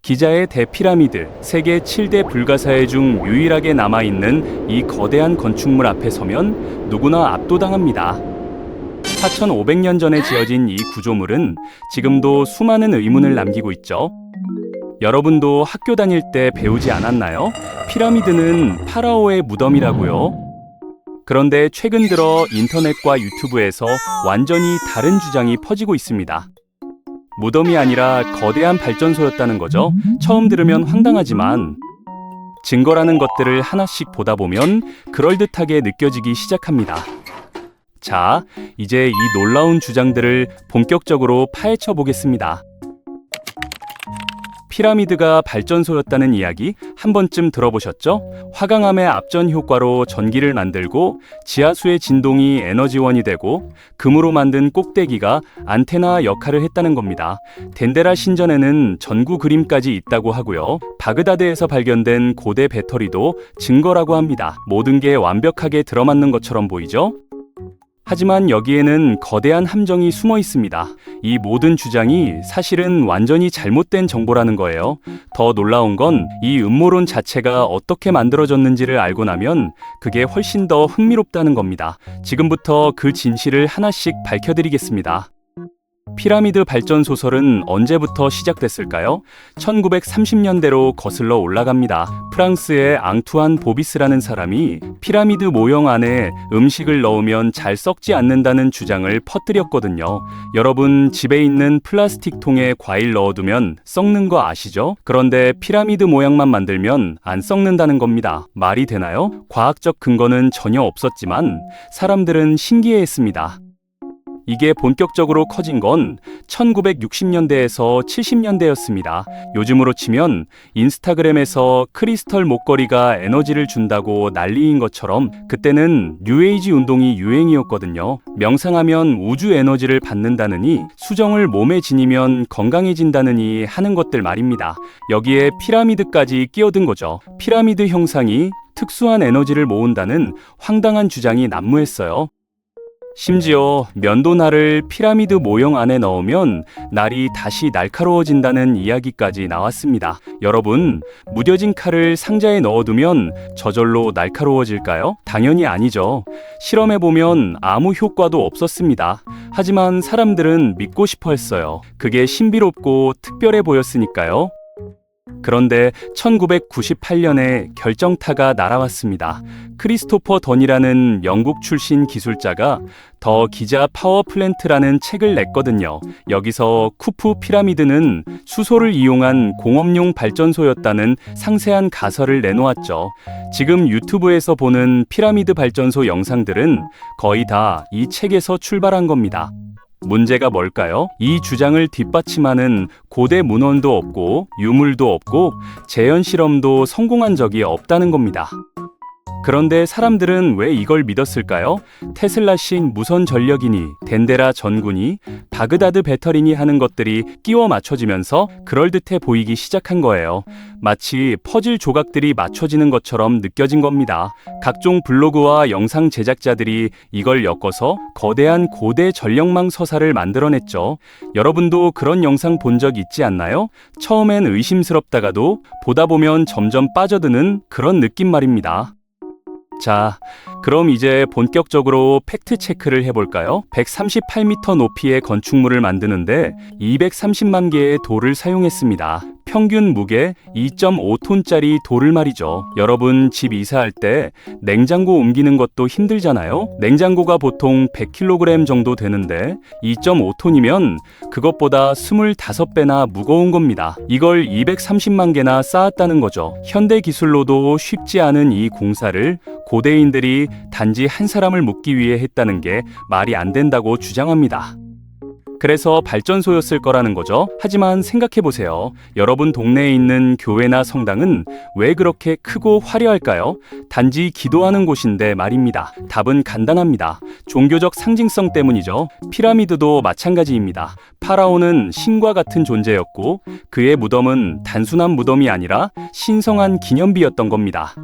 기자의 대피라미드, 세계 7대 불가사의 중 유일하게 남아있는 이 거대한 건축물 앞에 서면 누구나 압도당합니다. 4,500년 전에 지어진 이 구조물은 지금도 수많은 의문을 남기고 있죠. 여러분도 학교 다닐 때 배우지 않았나요? 피라미드는 파라오의 무덤이라고요. 그런데 최근 들어 인터넷과 유튜브에서 완전히 다른 주장이 퍼지고 있습니다. 무덤이 아니라 거대한 발전소였다는 거죠. 처음 들으면 황당하지만 증거라는 것들을 하나씩 보다 보면 그럴듯하게 느껴지기 시작합니다. 자, 이제 이 놀라운 주장들을 본격적으로 파헤쳐 보겠습니다. 피라미드가 발전소였다는 이야기 한 번쯤 들어보셨죠? 화강암의 압전 효과로 전기를 만들고 지하수의 진동이 에너지원이 되고 금으로 만든 꼭대기가 안테나 역할을 했다는 겁니다. 덴데라 신전에는 전구 그림까지 있다고 하고요. 바그다드에서 발견된 고대 배터리도 증거라고 합니다. 모든 게 완벽하게 들어맞는 것처럼 보이죠? 하지만 여기에는 거대한 함정이 숨어 있습니다. 이 모든 주장이 사실은 완전히 잘못된 정보라는 거예요. 더 놀라운 건 이 음모론 자체가 어떻게 만들어졌는지를 알고 나면 그게 훨씬 더 흥미롭다는 겁니다. 지금부터 그 진실을 하나씩 밝혀드리겠습니다. 피라미드 발전 소설은 언제부터 시작됐을까요? 1930년대로 거슬러 올라갑니다. 프랑스의 앙투안 보비스라는 사람이 피라미드 모형 안에 음식을 넣으면 잘 썩지 않는다는 주장을 퍼뜨렸거든요. 여러분, 집에 있는 플라스틱 통에 과일 넣어두면 썩는 거 아시죠? 그런데 피라미드 모양만 만들면 안 썩는다는 겁니다. 말이 되나요? 과학적 근거는 전혀 없었지만 사람들은 신기해했습니다. 이게 본격적으로 커진 건 1960년대에서 70년대였습니다. 요즘으로 치면 인스타그램에서 크리스털 목걸이가 에너지를 준다고 난리인 것처럼 그때는 뉴에이지 운동이 유행이었거든요. 명상하면 우주 에너지를 받는다느니, 수정을 몸에 지니면 건강해진다느니 하는 것들 말입니다. 여기에 피라미드까지 끼어든 거죠. 피라미드 형상이 특수한 에너지를 모은다는 황당한 주장이 난무했어요. 심지어 면도날을 피라미드 모형 안에 넣으면 날이 다시 날카로워진다는 이야기까지 나왔습니다. 여러분, 무뎌진 칼을 상자에 넣어두면 저절로 날카로워질까요? 당연히 아니죠. 실험해보면 아무 효과도 없었습니다. 하지만 사람들은 믿고 싶어 했어요. 그게 신비롭고 특별해 보였으니까요. 그런데 1998년에 결정타가 날아왔습니다. 크리스토퍼 던이라는 영국 출신 기술자가 더 기자 파워 플랜트라는 책을 냈거든요. 여기서 쿠프 피라미드는 수소를 이용한 공업용 발전소였다는 상세한 가설을 내놓았죠. 지금 유튜브에서 보는 피라미드 발전소 영상들은 거의 다 이 책에서 출발한 겁니다. 문제가 뭘까요? 이 주장을 뒷받침하는 고대 문헌도 없고 유물도 없고 재현 실험도 성공한 적이 없다는 겁니다. 그런데 사람들은 왜 이걸 믿었을까요? 테슬라식 무선 전력이니, 덴데라 전구니, 바그다드 배터리니 하는 것들이 끼워 맞춰지면서 그럴듯해 보이기 시작한 거예요. 마치 퍼즐 조각들이 맞춰지는 것처럼 느껴진 겁니다. 각종 블로그와 영상 제작자들이 이걸 엮어서 거대한 고대 전력망 서사를 만들어냈죠. 여러분도 그런 영상 본 적 있지 않나요? 처음엔 의심스럽다가도 보다 보면 점점 빠져드는 그런 느낌 말입니다. 자, 그럼 이제 본격적으로 팩트 체크를 해볼까요? 138m 높이의 건축물을 만드는데 230만 개의 돌을 사용했습니다. 평균 무게 2.5톤짜리 돌을 말이죠. 여러분, 집 이사할 때 냉장고 옮기는 것도 힘들잖아요? 냉장고가 보통 100kg 정도 되는데 2.5톤이면 그것보다 25배나 무거운 겁니다. 이걸 230만 개나 쌓았다는 거죠. 현대 기술로도 쉽지 않은 이 공사를 고대인들이 단지 한 사람을 묻기 위해 했다는 게 말이 안 된다고 주장합니다. 그래서 발전소였을 거라는 거죠. 하지만 생각해보세요. 여러분 동네에 있는 교회나 성당은 왜 그렇게 크고 화려할까요? 단지 기도하는 곳인데 말입니다. 답은 간단합니다. 종교적 상징성 때문이죠. 피라미드도 마찬가지입니다. 파라오는 신과 같은 존재였고 그의 무덤은 단순한 무덤이 아니라 신성한 기념비였던 겁니다.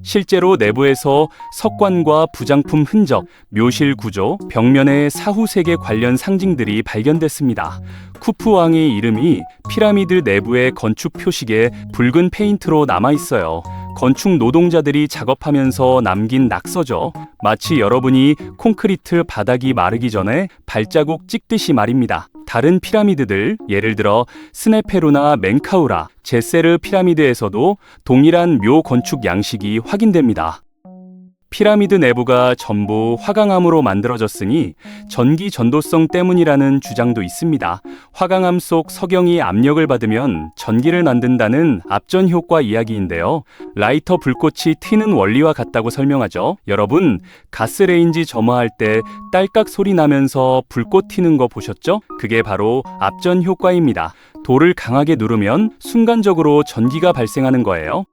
실제로 내부에서 석관과 부장품 흔적, 묘실 구조, 벽면의 사후세계 관련 상징들이 발견됐습니다. 쿠프 왕의 이름이 피라미드 내부의 건축 표식에 붉은 페인트로 남아있어요. 건축 노동자들이 작업하면서 남긴 낙서죠. 마치 여러분이 콘크리트 바닥이 마르기 전에 발자국 찍듯이 말입니다. 다른 피라미드들, 예를 들어 스네페루나 멘카우라, 제세르 피라미드에서도 동일한 묘 건축 양식이 확인됩니다. 피라미드 내부가 전부 화강암으로 만들어졌으니 전기 전도성 때문이라는 주장도 있습니다. 화강암 속 석영이 압력을 받으면 전기를 만든다는 압전 효과 이야기인데요. 라이터 불꽃이 튀는 원리와 같다고 설명하죠. 여러분, 가스레인지 점화할 때 딸깍 소리 나면서 불꽃 튀는 거 보셨죠? 그게 바로 압전 효과입니다. 돌을 강하게 누르면 순간적으로 전기가 발생하는 거예요.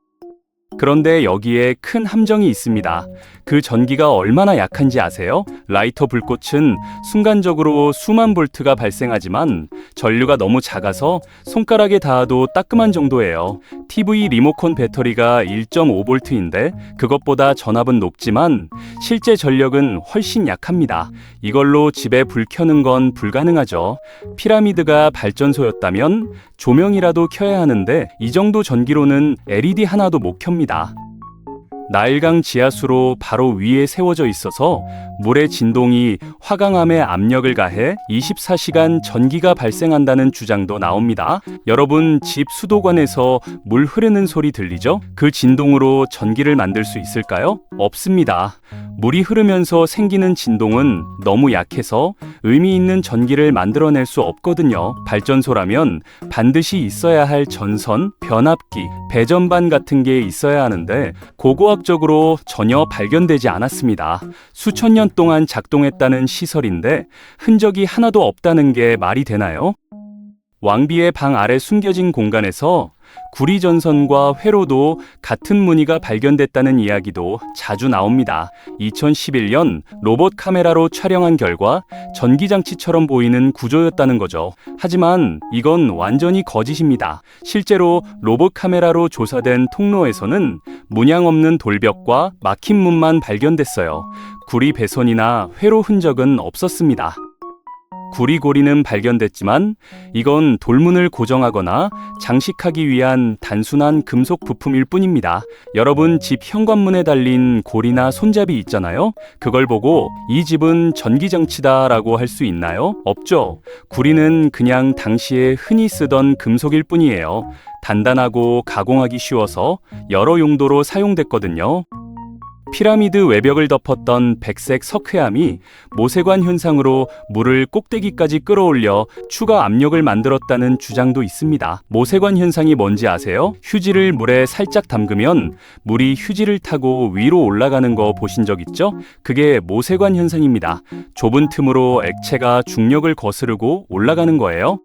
그런데 여기에 큰 함정이 있습니다. 그 전기가 얼마나 약한지 아세요? 라이터 불꽃은 순간적으로 수만 볼트가 발생하지만 전류가 너무 작아서 손가락에 닿아도 따끔한 정도예요. TV 리모컨 배터리가 1.5볼트인데 그것보다 전압은 높지만 실제 전력은 훨씬 약합니다. 이걸로 집에 불 켜는 건 불가능하죠. 피라미드가 발전소였다면 조명이라도 켜야 하는데 이 정도 전기로는 LED 하나도 못 켭니다. 나일강 지하수로 바로 위에 세워져 있어서 물의 진동이 화강암에 압력을 가해 24시간 전기가 발생한다는 주장도 나옵니다. 여러분, 집 수도관에서 물 흐르는 소리 들리죠? 그 진동으로 전기를 만들 수 있을까요? 없습니다. 물이 흐르면서 생기는 진동은 너무 약해서 의미 있는 전기를 만들어낼 수 없거든요. 발전소라면 반드시 있어야 할 전선, 변압기, 배전반 같은 게 있어야 하는데 고고학적으로 전혀 발견되지 않았습니다. 수천 년 동안 작동했다는 시설인데 흔적이 하나도 없다는 게 말이 되나요? 왕비의 방 아래 숨겨진 공간에서 구리 전선과 회로도 같은 무늬가 발견됐다는 이야기도 자주 나옵니다. 2011년 로봇 카메라로 촬영한 결과 전기장치처럼 보이는 구조였다는 거죠. 하지만 이건 완전히 거짓입니다. 실제로 로봇 카메라로 조사된 통로에서는 문양 없는 돌벽과 막힌 문만 발견됐어요. 구리 배선이나 회로 흔적은 없었습니다. 구리고리는 발견됐지만 이건 돌문을 고정하거나 장식하기 위한 단순한 금속 부품일 뿐입니다. 여러분, 집 현관문에 달린 고리나 손잡이 있잖아요? 그걸 보고 이 집은 전기장치다라고 할 수 있나요? 없죠. 구리는 그냥 당시에 흔히 쓰던 금속일 뿐이에요. 단단하고 가공하기 쉬워서 여러 용도로 사용됐거든요. 피라미드 외벽을 덮었던 백색 석회암이 모세관 현상으로 물을 꼭대기까지 끌어올려 추가 압력을 만들었다는 주장도 있습니다. 모세관 현상이 뭔지 아세요? 휴지를 물에 살짝 담그면 물이 휴지를 타고 위로 올라가는 거 보신 적 있죠? 그게 모세관 현상입니다. 좁은 틈으로 액체가 중력을 거스르고 올라가는 거예요.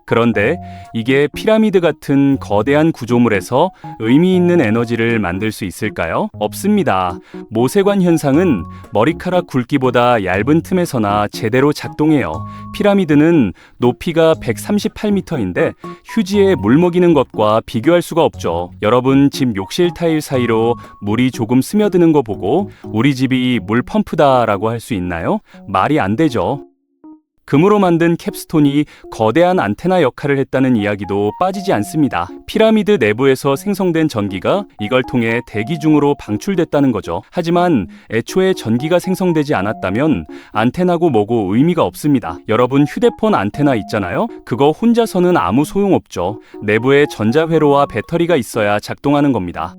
그런데 이게 피라미드 같은 거대한 구조물에서 의미 있는 에너지를 만들 수 있을까요? 없습니다. 모세관 현상은 머리카락 굵기보다 얇은 틈에서나 제대로 작동해요. 피라미드는 높이가 138m인데 휴지에 물 먹이는 것과 비교할 수가 없죠. 여러분, 집 욕실 타일 사이로 물이 조금 스며드는 거 보고 우리 집이 물 펌프다라고 할 수 있나요? 말이 안 되죠. 금으로 만든 캡스톤이 거대한 안테나 역할을 했다는 이야기도 빠지지 않습니다. 피라미드 내부에서 생성된 전기가 이걸 통해 대기 중으로 방출됐다는 거죠. 하지만 애초에 전기가 생성되지 않았다면 안테나고 뭐고 의미가 없습니다. 여러분, 휴대폰 안테나 있잖아요? 그거 혼자서는 아무 소용없죠. 내부에 전자회로와 배터리가 있어야 작동하는 겁니다.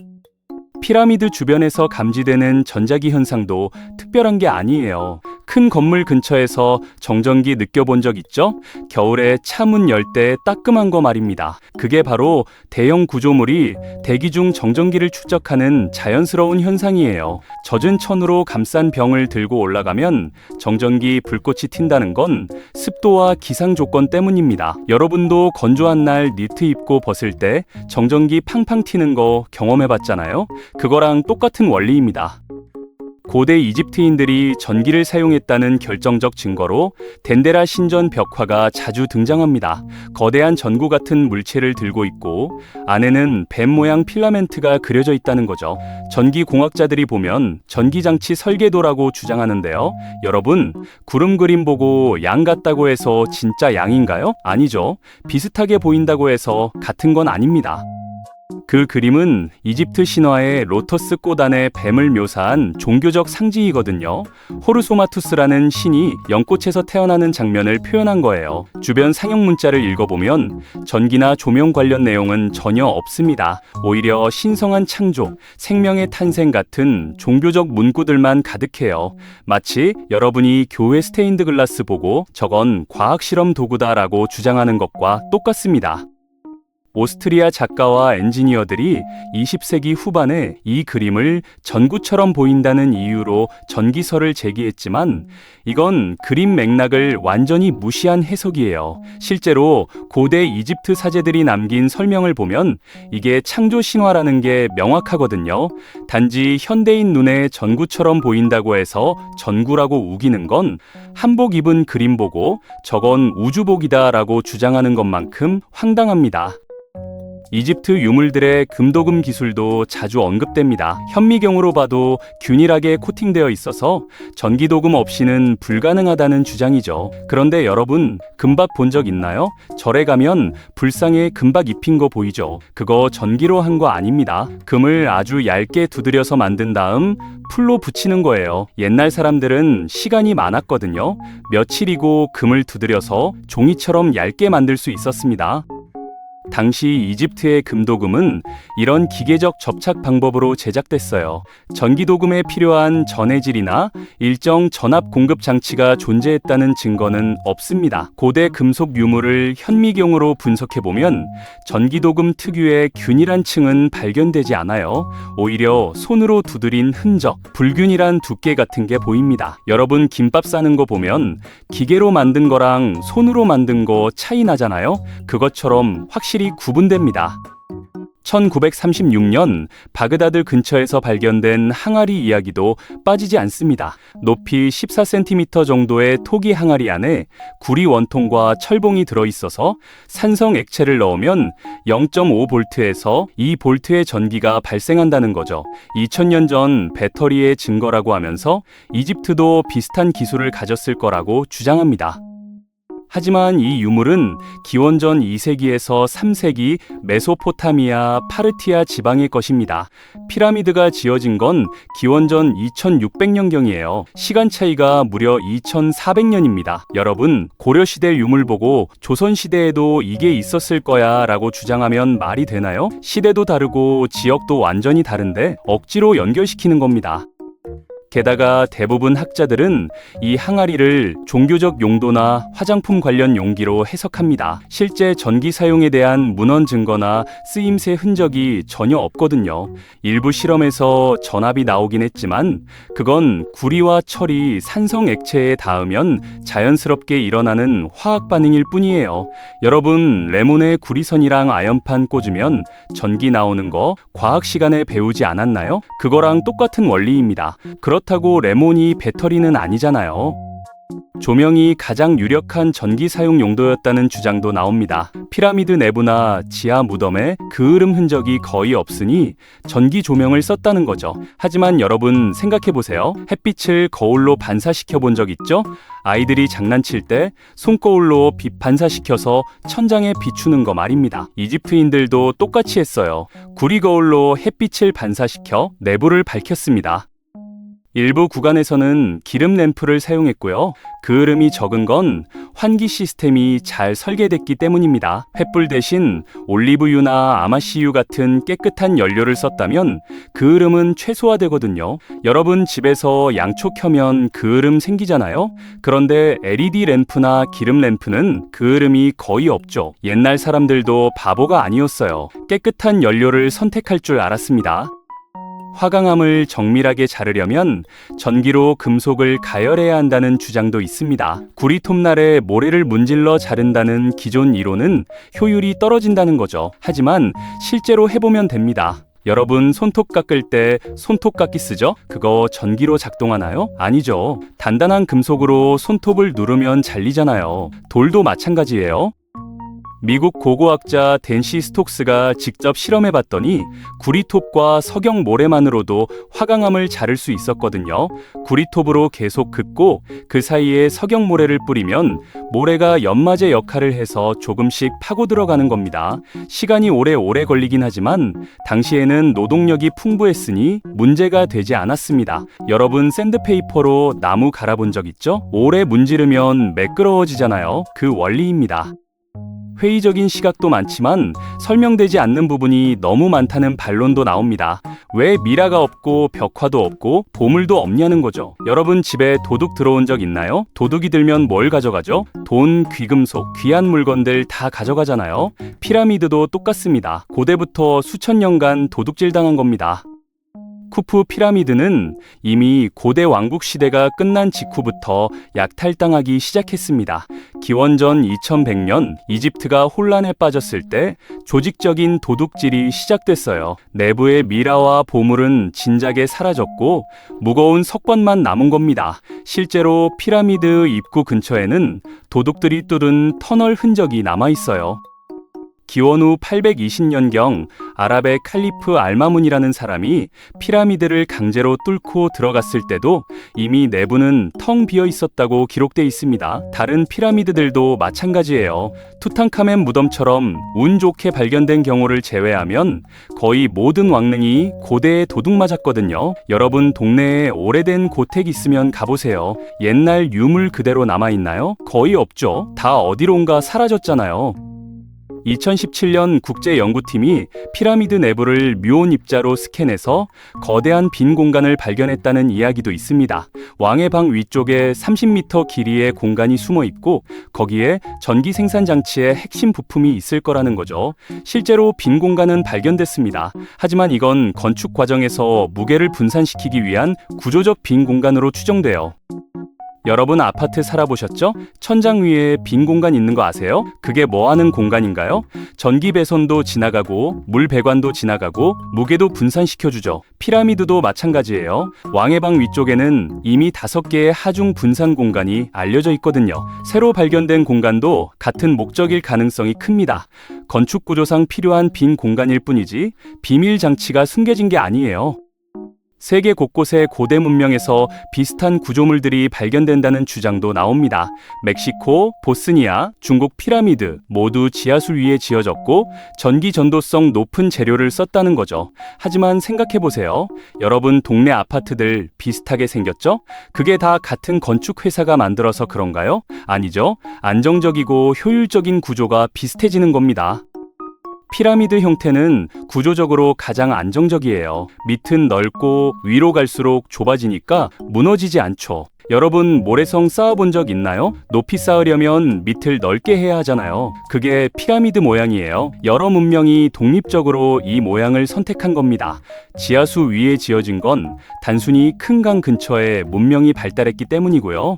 피라미드 주변에서 감지되는 전자기 현상도 특별한 게 아니에요. 큰 건물 근처에서 정전기 느껴본 적 있죠? 겨울에 차 문 열 때 따끔한 거 말입니다. 그게 바로 대형 구조물이 대기 중 정전기를 축적하는 자연스러운 현상이에요. 젖은 천으로 감싼 병을 들고 올라가면 정전기 불꽃이 튄다는 건 습도와 기상 조건 때문입니다. 여러분도 건조한 날 니트 입고 벗을 때 정전기 팡팡 튀는 거 경험해봤잖아요? 그거랑 똑같은 원리입니다. 고대 이집트인들이 전기를 사용했다는 결정적 증거로 덴데라 신전 벽화가 자주 등장합니다. 거대한 전구 같은 물체를 들고 있고 안에는 뱀 모양 필라멘트가 그려져 있다는 거죠. 전기공학자들이 보면 전기장치 설계도라고 주장하는데요. 여러분, 구름 그림 보고 양 같다고 해서 진짜 양인가요? 아니죠. 비슷하게 보인다고 해서 같은 건 아닙니다. 그 그림은 이집트 신화의 로터스 꽃 안에 뱀을 묘사한 종교적 상징이거든요. 호르소마투스라는 신이 연꽃에서 태어나는 장면을 표현한 거예요. 주변 상형 문자를 읽어보면 전기나 조명 관련 내용은 전혀 없습니다. 오히려 신성한 창조, 생명의 탄생 같은 종교적 문구들만 가득해요. 마치 여러분이 교회 스테인드 글라스 보고 저건 과학실험 도구다라고 주장하는 것과 똑같습니다. 오스트리아 작가와 엔지니어들이 20세기 후반에 이 그림을 전구처럼 보인다는 이유로 전기설을 제기했지만 이건 그림 맥락을 완전히 무시한 해석이에요. 실제로 고대 이집트 사제들이 남긴 설명을 보면 이게 창조 신화라는 게 명확하거든요. 단지 현대인 눈에 전구처럼 보인다고 해서 전구라고 우기는 건 한복 입은 그림 보고 저건 우주복이다라고 주장하는 것만큼 황당합니다. 이집트 유물들의 금도금 기술도 자주 언급됩니다. 현미경으로 봐도 균일하게 코팅되어 있어서 전기도금 없이는 불가능하다는 주장이죠. 그런데 여러분, 금박 본 적 있나요? 절에 가면 불상에 금박 입힌 거 보이죠? 그거 전기로 한 거 아닙니다. 금을 아주 얇게 두드려서 만든 다음 풀로 붙이는 거예요. 옛날 사람들은 시간이 많았거든요. 며칠이고 금을 두드려서 종이처럼 얇게 만들 수 있었습니다. 당시 이집트의 금도금은 이런 기계적 접착 방법으로 제작됐어요. 전기도금에 필요한 전해질이나 일정 전압 공급 장치가 존재했다는 증거는 없습니다. 고대 금속 유물을 현미경으로 분석해보면 전기도금 특유의 균일한 층은 발견되지 않아요. 오히려 손으로 두드린 흔적, 불균일한 두께 같은 게 보입니다. 여러분, 김밥 싸는 거 보면 기계로 만든 거랑 손으로 만든 거 차이 나잖아요. 그것처럼 확실히 구분됩니다. 1936년 바그다드 근처에서 발견된 항아리 이야기도 빠지지 않습니다. 높이 14cm 정도의 토기 항아리 안에 구리 원통과 철봉이 들어있어서 산성 액체를 넣으면 0.5V에서 2V의 전기가 발생한다는 거죠. 2000년 전 배터리의 증거라고 하면서 이집트도 비슷한 기술을 가졌을 거라고 주장합니다. 하지만 이 유물은 기원전 2세기에서 3세기 메소포타미아 파르티아 지방의 것입니다. 피라미드가 지어진 건 기원전 2600년경이에요. 시간 차이가 무려 2400년입니다. 여러분, 고려시대 유물 보고 조선시대에도 이게 있었을 거야 라고 주장하면 말이 되나요? 시대도 다르고 지역도 완전히 다른데 억지로 연결시키는 겁니다. 게다가 대부분 학자들은 이 항아리를 종교적 용도나 화장품 관련 용기로 해석합니다. 실제 전기 사용에 대한 문헌 증거나 쓰임새 흔적이 전혀 없거든요. 일부 실험에서 전압이 나오긴 했지만 그건 구리와 철이 산성 액체에 닿으면 자연스럽게 일어나는 화학 반응일 뿐이에요. 여러분, 레몬에 구리선이랑 아연판 꽂으면 전기 나오는 거 과학 시간에 배우지 않았나요? 그거랑 똑같은 원리입니다. 그렇다고 레몬이 배터리는 아니잖아요. 조명이 가장 유력한 전기 사용 용도였다는 주장도 나옵니다. 피라미드 내부나 지하 무덤에 그을음 흔적이 거의 없으니 전기 조명을 썼다는 거죠. 하지만 여러분, 생각해보세요. 햇빛을 거울로 반사시켜 본 적 있죠? 아이들이 장난칠 때 손거울로 빛 반사시켜서 천장에 비추는 거 말입니다. 이집트인들도 똑같이 했어요. 구리 거울로 햇빛을 반사시켜 내부를 밝혔습니다. 일부 구간에서는 기름 램프를 사용했고요. 그을음이 적은 건 환기 시스템이 잘 설계됐기 때문입니다. 횃불 대신 올리브유나 아마씨유 같은 깨끗한 연료를 썼다면 그을음은 최소화되거든요. 여러분, 집에서 양초 켜면 그을음 생기잖아요. 그런데 LED 램프나 기름 램프는 그을음이 거의 없죠. 옛날 사람들도 바보가 아니었어요. 깨끗한 연료를 선택할 줄 알았습니다. 화강암을 정밀하게 자르려면 전기로 금속을 가열해야 한다는 주장도 있습니다. 구리 톱날에 모래를 문질러 자른다는 기존 이론은 효율이 떨어진다는 거죠. 하지만 실제로 해보면 됩니다. 여러분, 손톱 깎을 때 손톱 깎기 쓰죠? 그거 전기로 작동하나요? 아니죠. 단단한 금속으로 손톱을 누르면 잘리잖아요. 돌도 마찬가지예요. 미국 고고학자 댄시 스톡스가 직접 실험해봤더니 구리톱과 석영 모래만으로도 화강암을 자를 수 있었거든요. 구리톱으로 계속 긋고 그 사이에 석영 모래를 뿌리면 모래가 연마제 역할을 해서 조금씩 파고 들어가는 겁니다. 시간이 오래 걸리긴 하지만 당시에는 노동력이 풍부했으니 문제가 되지 않았습니다. 여러분, 샌드페이퍼로 나무 갈아본 적 있죠? 오래 문지르면 매끄러워지잖아요. 그 원리입니다. 회의적인 시각도 많지만 설명되지 않는 부분이 너무 많다는 반론도 나옵니다. 왜 미라가 없고 벽화도 없고 보물도 없냐는 거죠. 여러분, 집에 도둑 들어온 적 있나요? 도둑이 들면 뭘 가져가죠? 돈, 귀금속, 귀한 물건들 다 가져가잖아요. 피라미드도 똑같습니다. 고대부터 수천 년간 도둑질 당한 겁니다. 쿠프 피라미드는 이미 고대 왕국 시대가 끝난 직후부터 약탈당하기 시작했습니다. 기원전 2100년 이집트가 혼란에 빠졌을 때 조직적인 도둑질이 시작됐어요. 내부의 미라와 보물은 진작에 사라졌고 무거운 석관만 남은 겁니다. 실제로 피라미드 입구 근처에는 도둑들이 뚫은 터널 흔적이 남아 있어요. 기원 후 820년경 아랍의 칼리프 알마문이라는 사람이 피라미드를 강제로 뚫고 들어갔을 때도 이미 내부는 텅 비어 있었다고 기록돼 있습니다. 다른 피라미드들도 마찬가지예요. 투탕카멘 무덤처럼 운 좋게 발견된 경우를 제외하면 거의 모든 왕릉이 고대에 도둑 맞았거든요. 여러분, 동네에 오래된 고택 있으면 가보세요. 옛날 유물 그대로 남아있나요? 거의 없죠. 다 어디론가 사라졌잖아요. 2017년 국제연구팀이 피라미드 내부를 묘온 입자로 스캔해서 거대한 빈 공간을 발견했다는 이야기도 있습니다. 왕의 방 위쪽에 30m 길이의 공간이 숨어 있고 거기에 전기 생산 장치의 핵심 부품이 있을 거라는 거죠. 실제로 빈 공간은 발견됐습니다. 하지만 이건 건축 과정에서 무게를 분산시키기 위한 구조적 빈 공간으로 추정돼요. 여러분, 아파트 살아보셨죠? 천장 위에 빈 공간 있는 거 아세요? 그게 뭐 하는 공간인가요? 전기 배선도 지나가고 물 배관도 지나가고 무게도 분산시켜주죠. 피라미드도 마찬가지예요. 왕의 방 위쪽에는 이미 5개의 하중 분산 공간이 알려져 있거든요. 새로 발견된 공간도 같은 목적일 가능성이 큽니다. 건축 구조상 필요한 빈 공간일 뿐이지 비밀 장치가 숨겨진 게 아니에요. 세계 곳곳의 고대 문명에서 비슷한 구조물들이 발견된다는 주장도 나옵니다. 멕시코, 보스니아, 중국 피라미드 모두 지하수 위에 지어졌고 전기 전도성 높은 재료를 썼다는 거죠. 하지만 생각해보세요. 여러분, 동네 아파트들 비슷하게 생겼죠? 그게 다 같은 건축 회사가 만들어서 그런가요? 아니죠. 안정적이고 효율적인 구조가 비슷해지는 겁니다. 피라미드 형태는 구조적으로 가장 안정적이에요. 밑은 넓고 위로 갈수록 좁아지니까 무너지지 않죠. 여러분, 모래성 쌓아본 적 있나요? 높이 쌓으려면 밑을 넓게 해야 하잖아요. 그게 피라미드 모양이에요. 여러 문명이 독립적으로 이 모양을 선택한 겁니다. 지하수 위에 지어진 건 단순히 큰 강 근처에 문명이 발달했기 때문이고요.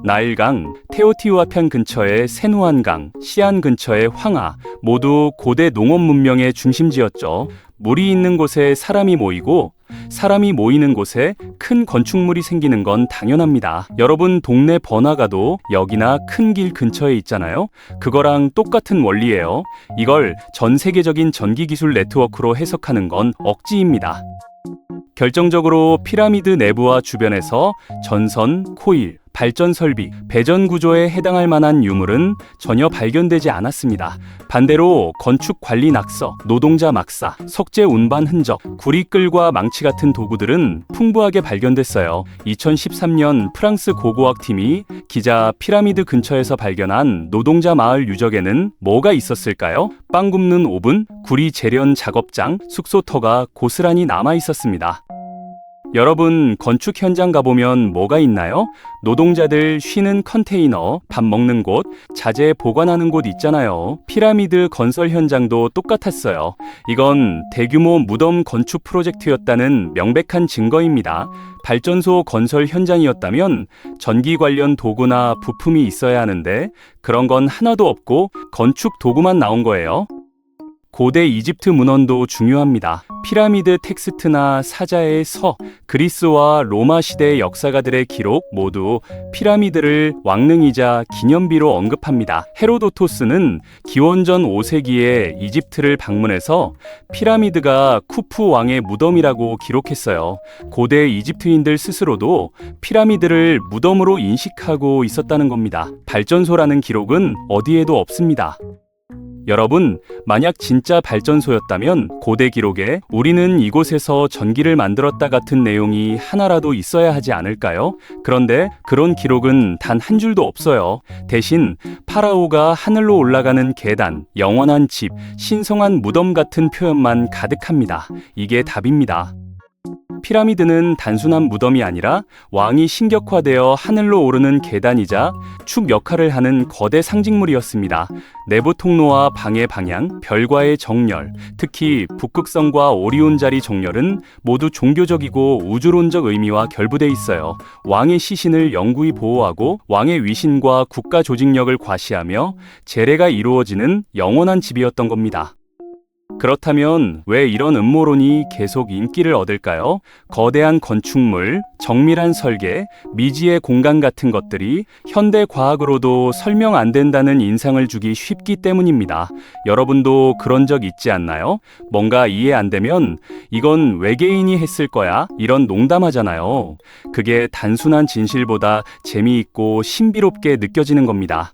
나일강, 테오티후아칸 근처의 세누안강, 시안 근처의 황하 모두 고대 농업 문명의 중심지였죠. 물이 있는 곳에 사람이 모이고 사람이 모이는 곳에 큰 건축물이 생기는 건 당연합니다. 여러분, 동네 번화가도 역이나 큰 길 근처에 있잖아요. 그거랑 똑같은 원리예요. 이걸 전 세계적인 전기기술 네트워크로 해석하는 건 억지입니다. 결정적으로 피라미드 내부와 주변에서 전선, 코일, 발전 설비, 배전 구조에 해당할 만한 유물은 전혀 발견되지 않았습니다. 반대로 건축 관리 낙서, 노동자 막사, 석재 운반 흔적, 구리끌과 망치 같은 도구들은 풍부하게 발견됐어요. 2013년 프랑스 고고학팀이 기자 피라미드 근처에서 발견한 노동자 마을 유적에는 뭐가 있었을까요? 빵 굽는 오븐, 구리 재련 작업장, 숙소터가 고스란히 남아 있었습니다. 여러분, 건축 현장 가보면 뭐가 있나요? 노동자들 쉬는 컨테이너, 밥 먹는 곳, 자재 보관하는 곳 있잖아요. 피라미드 건설 현장도 똑같았어요. 이건 대규모 무덤 건축 프로젝트였다는 명백한 증거입니다. 발전소 건설 현장이었다면 전기 관련 도구나 부품이 있어야 하는데 그런 건 하나도 없고 건축 도구만 나온 거예요. 고대 이집트 문헌도 중요합니다. 피라미드 텍스트나 사자의 서, 그리스와 로마 시대 역사가들의 기록 모두 피라미드를 왕릉이자 기념비로 언급합니다. 헤로도토스는 기원전 5세기에 이집트를 방문해서 피라미드가 쿠프 왕의 무덤이라고 기록했어요. 고대 이집트인들 스스로도 피라미드를 무덤으로 인식하고 있었다는 겁니다. 발전소라는 기록은 어디에도 없습니다. 여러분, 만약 진짜 발전소였다면 고대 기록에 우리는 이곳에서 전기를 만들었다 같은 내용이 하나라도 있어야 하지 않을까요? 그런데 그런 기록은 단 한 줄도 없어요. 대신 파라오가 하늘로 올라가는 계단, 영원한 집, 신성한 무덤 같은 표현만 가득합니다. 이게 답입니다. 피라미드는 단순한 무덤이 아니라 왕이 신격화되어 하늘로 오르는 계단이자 축 역할을 하는 거대 상징물이었습니다. 내부 통로와 방의 방향, 별과의 정렬, 특히 북극성과 오리온 자리 정렬은 모두 종교적이고 우주론적 의미와 결부돼 있어요. 왕의 시신을 영구히 보호하고 왕의 위신과 국가 조직력을 과시하며 제례가 이루어지는 영원한 집이었던 겁니다. 그렇다면 왜 이런 음모론이 계속 인기를 얻을까요? 거대한 건축물, 정밀한 설계, 미지의 공간 같은 것들이 현대 과학으로도 설명 안 된다는 인상을 주기 쉽기 때문입니다. 여러분도 그런 적 있지 않나요? 뭔가 이해 안 되면 이건 외계인이 했을 거야 이런 농담하잖아요. 그게 단순한 진실보다 재미있고 신비롭게 느껴지는 겁니다.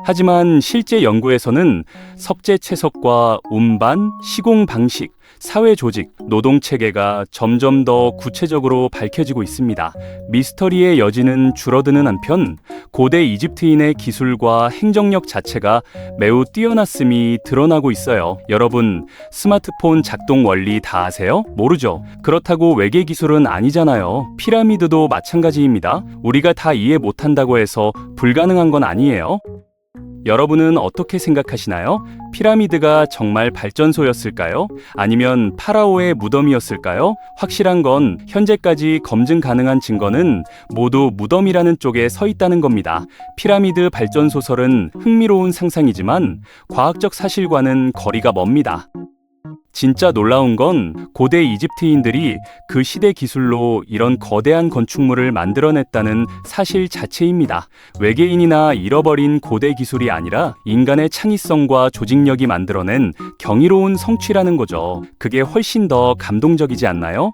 하지만 실제 연구에서는 석재 채석과 운반, 시공 방식, 사회 조직, 노동 체계가 점점 더 구체적으로 밝혀지고 있습니다. 미스터리의 여지는 줄어드는 한편 고대 이집트인의 기술과 행정력 자체가 매우 뛰어났음이 드러나고 있어요. 여러분, 스마트폰 작동 원리 다 아세요? 모르죠? 그렇다고 외계 기술은 아니잖아요. 피라미드도 마찬가지입니다. 우리가 다 이해 못한다고 해서 불가능한 건 아니에요. 여러분은 어떻게 생각하시나요? 피라미드가 정말 발전소였을까요? 아니면 파라오의 무덤이었을까요? 확실한 건 현재까지 검증 가능한 증거는 모두 무덤이라는 쪽에 서 있다는 겁니다. 피라미드 발전소설은 흥미로운 상상이지만 과학적 사실과는 거리가 멉니다. 진짜 놀라운 건 고대 이집트인들이 그 시대 기술로 이런 거대한 건축물을 만들어냈다는 사실 자체입니다. 외계인이나 잃어버린 고대 기술이 아니라 인간의 창의성과 조직력이 만들어낸 경이로운 성취라는 거죠. 그게 훨씬 더 감동적이지 않나요?